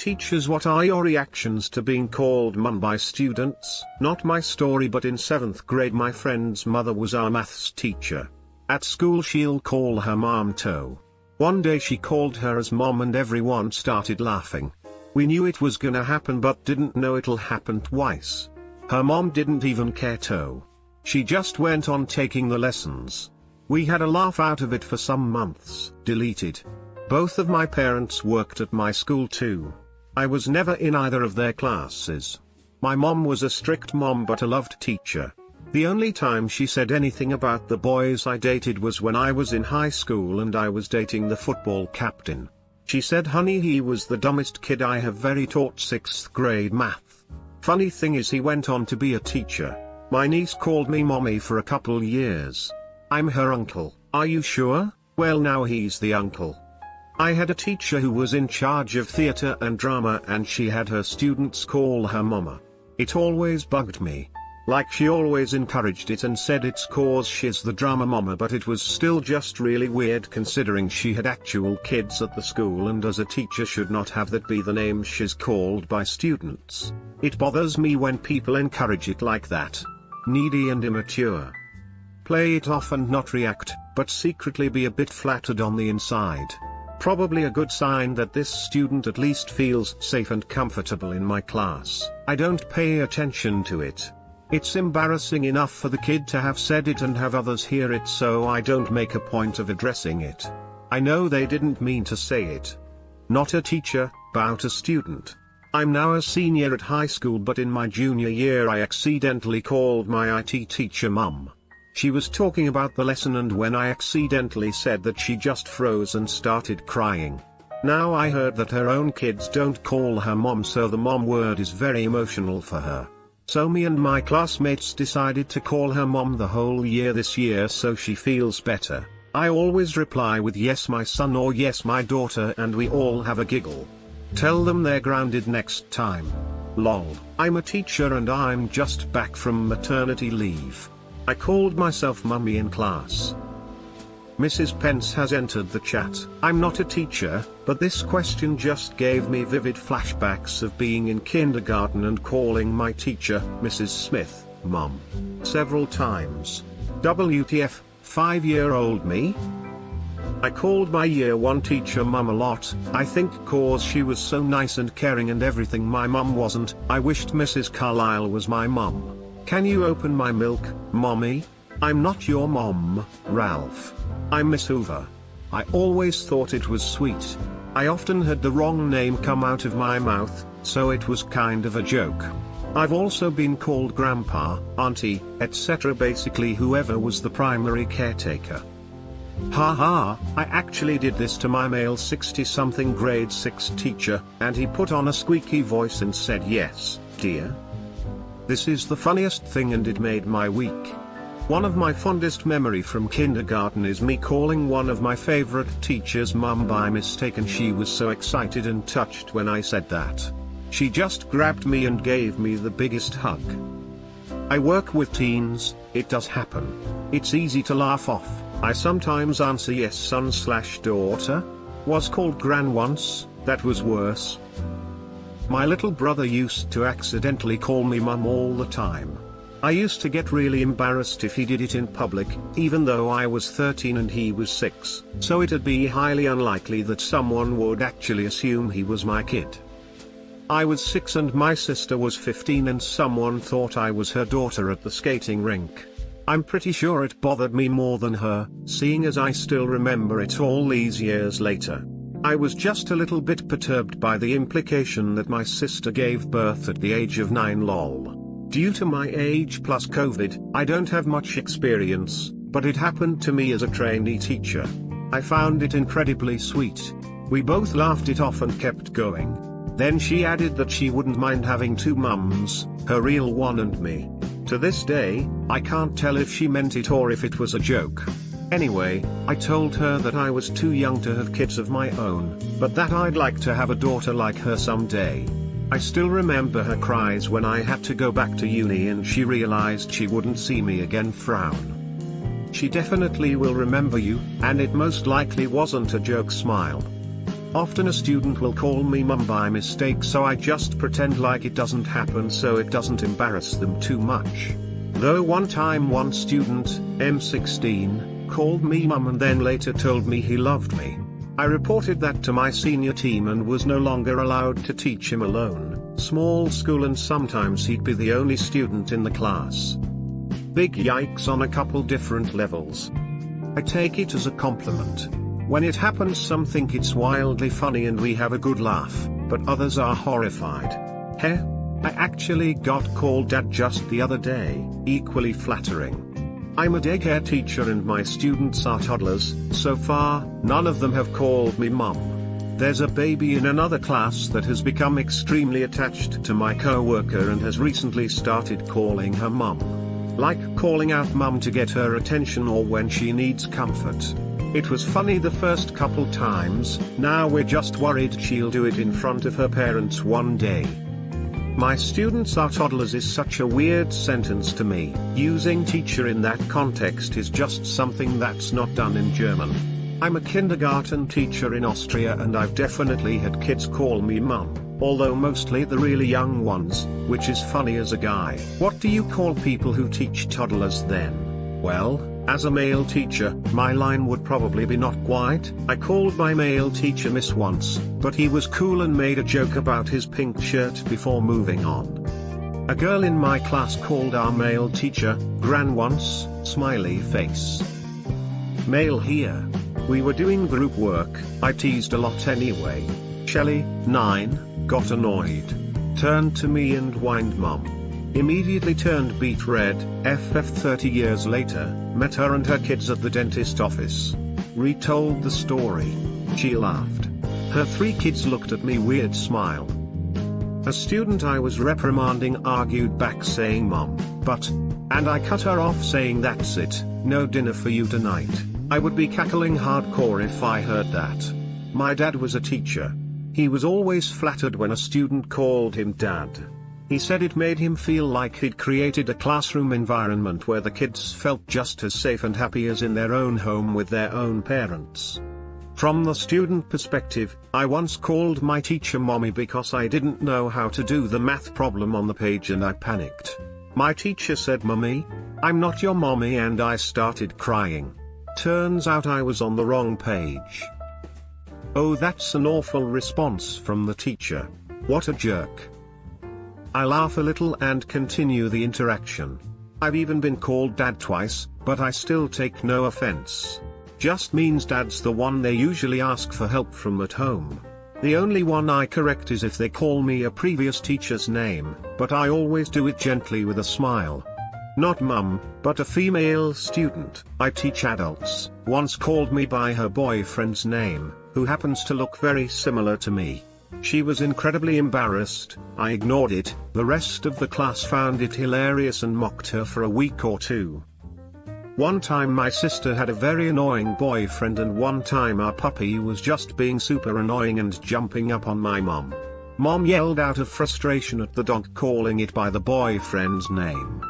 teachers, what are your reactions to being called mum by students? Not my story, but in 7th grade my friend's mother was our maths teacher. At school she'll call her mom To. One day she called her as mom and everyone started laughing. We knew it was gonna happen but didn't know it'll happen twice. Her mom didn't even care To. She just went on taking the lessons. We had a laugh out of it for some months. Deleted. Both of my parents worked at my school too. I was never in either of their classes. My mom was a strict mom but a loved teacher. The only time she said anything about the boys I dated was when I was in high school and I was dating the football captain. She said, "Honey, he was the dumbest kid I have ever taught 6th grade math." Funny thing is he went on to be a teacher. My niece called me mommy for a couple years. I'm her uncle. Are you sure? Well, now he's the uncle. I had a teacher who was in charge of theater and drama and she had her students call her mama. It always bugged me. Like she always encouraged it and said it's cause she's the drama mama, but it was still just really weird considering she had actual kids at the school and as a teacher should not have that be the name she's called by students. It bothers me when people encourage it like that. Needy and immature. Play it off and not react, but secretly be a bit flattered on the inside. Probably a good sign that this student at least feels safe and comfortable in my class. I don't pay attention to it. It's embarrassing enough for the kid to have said it and have others hear it, so I don't make a point of addressing it. I know they didn't mean to say it. Not a teacher, but a student. I'm now a senior at high school, but in my junior year I accidentally called my IT teacher mum. She was talking about the lesson and when I accidentally said that, she just froze and started crying. Now I heard that her own kids don't call her mom, so the mom word is very emotional for her. So me and my classmates decided to call her mom the whole year this year so she feels better. I always reply with yes my son or yes my daughter and we all have a giggle. Tell them they're grounded next time. Lol. I'm a teacher and I'm just back from maternity leave. I called myself mummy in class. Mrs. Pence has entered the chat. I'm not a teacher, but this question just gave me vivid flashbacks of being in kindergarten and calling my teacher, Mrs. Smith, mum. Several times. WTF, 5-year-old me? I called my year 1 teacher mum a lot, I think cause she was so nice and caring and everything my mum wasn't. I wished Mrs. Carlisle was my mum. Can you open my milk, mommy? I'm not your mom, Ralph. I'm Miss Hoover. I always thought it was sweet. I often had the wrong name come out of my mouth, so it was kind of a joke. I've also been called grandpa, auntie, etc., basically whoever was the primary caretaker. Haha, I actually did this to my male 60-something grade 6 teacher, and he put on a squeaky voice and said yes, dear. This is the funniest thing and it made my week. One of my fondest memory from kindergarten is me calling one of my favorite teachers mum by mistake, and she was so excited and touched when I said that. She just grabbed me and gave me the biggest hug. I work with teens, it does happen. It's easy to laugh off. I sometimes answer yes son/daughter. Was called gran once, that was worse. My little brother used to accidentally call me mum all the time. I used to get really embarrassed if he did it in public, even though I was 13 and he was 6, so it'd be highly unlikely that someone would actually assume he was my kid. I was 6 and my sister was 15 and someone thought I was her daughter at the skating rink. I'm pretty sure it bothered me more than her, seeing as I still remember it all these years later. I was just a little bit perturbed by the implication that my sister gave birth at the age of 9 lol. Due to my age plus COVID, I don't have much experience, but it happened to me as a trainee teacher. I found it incredibly sweet. We both laughed it off and kept going. Then she added that she wouldn't mind having 2 mums, her real one and me. To this day, I can't tell if she meant it or if it was a joke. Anyway, I told her that I was too young to have kids of my own, but that I'd like to have a daughter like her someday. I still remember her cries when I had to go back to uni and she realized she wouldn't see me again frown. She definitely will remember you, and it most likely wasn't a joke smile. Often a student will call me mum by mistake, so I just pretend like it doesn't happen so it doesn't embarrass them too much. Though one time one student, M16, called me mum and then later told me he loved me. I reported that to my senior team and was no longer allowed to teach him alone. Small school and sometimes he'd be the only student in the class. Big yikes on a couple different levels. I take it as a compliment. When it happens, some think it's wildly funny and we have a good laugh, but others are horrified. Heh? I actually got called dad just the other day, equally flattering. I'm a daycare teacher and my students are toddlers. So far, none of them have called me mum. There's a baby in another class that has become extremely attached to my co-worker and has recently started calling her mum. Like calling out mum to get her attention or when she needs comfort. It was funny the first couple times, now we're just worried she'll do it in front of her parents one day. My students are toddlers is such a weird sentence to me. Using teacher in that context is just something that's not done in German. I'm a kindergarten teacher in Austria and I've definitely had kids call me mum, although mostly the really young ones, which is funny as a guy. What do you call people who teach toddlers then? Well, as a male teacher, my line would probably be not quite. I called my male teacher miss once, but he was cool and made a joke about his pink shirt before moving on. A girl in my class called our male teacher gran once, smiley face. Male here. We were doing group work, I teased a lot anyway. Shelley, 9, got annoyed. Turned to me and whined mum. Immediately turned beet red. 30 years later, met her and her kids at the dentist office. Retold the story. She laughed. Her 3 kids looked at me weird smile. A student I was reprimanding argued back saying mum, but, and I cut her off saying that's it, no dinner for you tonight. I would be cackling hardcore if I heard that. My dad was a teacher. He was always flattered when a student called him dad. He said it made him feel like he'd created a classroom environment where the kids felt just as safe and happy as in their own home with their own parents. From the student perspective, I once called my teacher mommy because I didn't know how to do the math problem on the page and I panicked. My teacher said, "Mummy, I'm not your mommy," and I started crying. Turns out I was on the wrong page. Oh, that's an awful response from the teacher. What a jerk. I laugh a little and continue the interaction. I've even been called dad twice, but I still take no offense. Just means dad's the one they usually ask for help from at home. The only one I correct is if they call me a previous teacher's name, but I always do it gently with a smile. Not mum, but a female student I teach adults, once called me by her boyfriend's name, who happens to look very similar to me. She was incredibly embarrassed. I ignored it. The rest of the class found it hilarious and mocked her for a week or 2. One time my sister had a very annoying boyfriend and one time our puppy was just being super annoying and jumping up on my mom. Mom yelled out of frustration at the dog calling it by the boyfriend's name.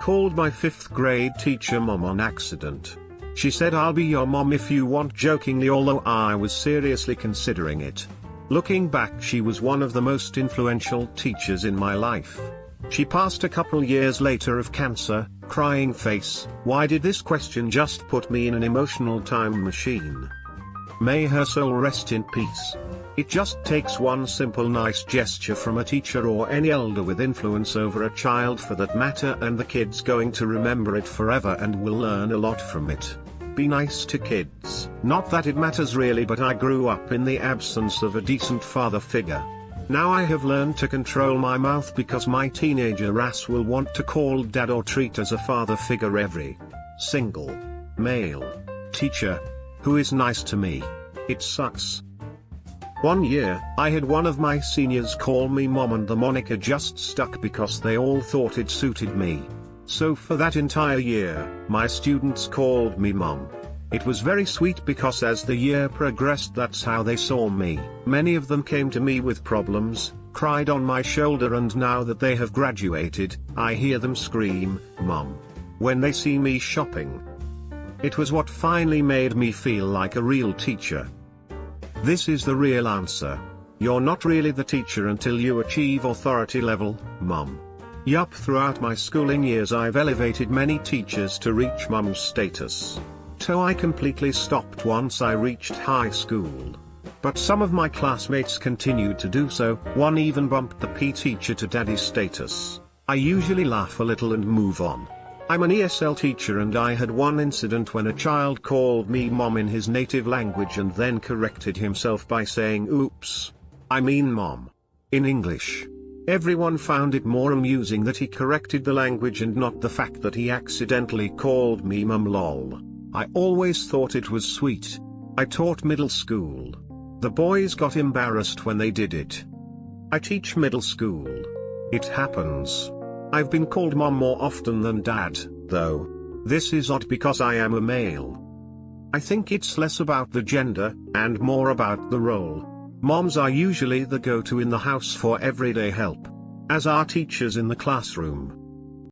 Called my 5th grade teacher mom on accident. She said, "I'll be your mom if you want," jokingly, although I was seriously considering it. Looking back, she was one of the most influential teachers in my life. She passed a couple years later of cancer. Crying face. Why did this question just put me in an emotional time machine? May her soul rest in peace. It just takes one simple nice gesture from a teacher or any elder with influence over a child for that matter, and the kid's going to remember it forever and will learn a lot from it. Be nice to kids. Not that it matters really, but I grew up in the absence of a decent father figure. Now I have learned to control my mouth because my teenager ass will want to call dad or treat as a father figure every single male teacher who is nice to me. It sucks. One year, I had one of my seniors call me mom and the moniker just stuck because they all thought it suited me. So for that entire year, my students called me mom. It was very sweet because as the year progressed, that's how they saw me. Many of them came to me with problems, cried on my shoulder, and now that they have graduated, I hear them scream, "Mom," when they see me shopping. It was what finally made me feel like a real teacher. This is the real answer. You're not really the teacher until you achieve authority level, Mum. Yup, throughout my schooling years I've elevated many teachers to reach Mum status. So I completely stopped once I reached high school. But some of my classmates continued to do so, one even bumped the P teacher to daddy status. I usually laugh a little and move on. I'm an ESL teacher and I had one incident when a child called me mom in his native language and then corrected himself by saying oops. I mean mom. In English. Everyone found it more amusing that he corrected the language and not the fact that he accidentally called me mum lol. I always thought it was sweet. I taught middle school. The boys got embarrassed when they did it. I teach middle school. It happens. I've been called mom more often than dad, though. This is odd because I am a male. I think it's less about the gender, and more about the role. Moms are usually the go-to in the house for everyday help. As are teachers in the classroom.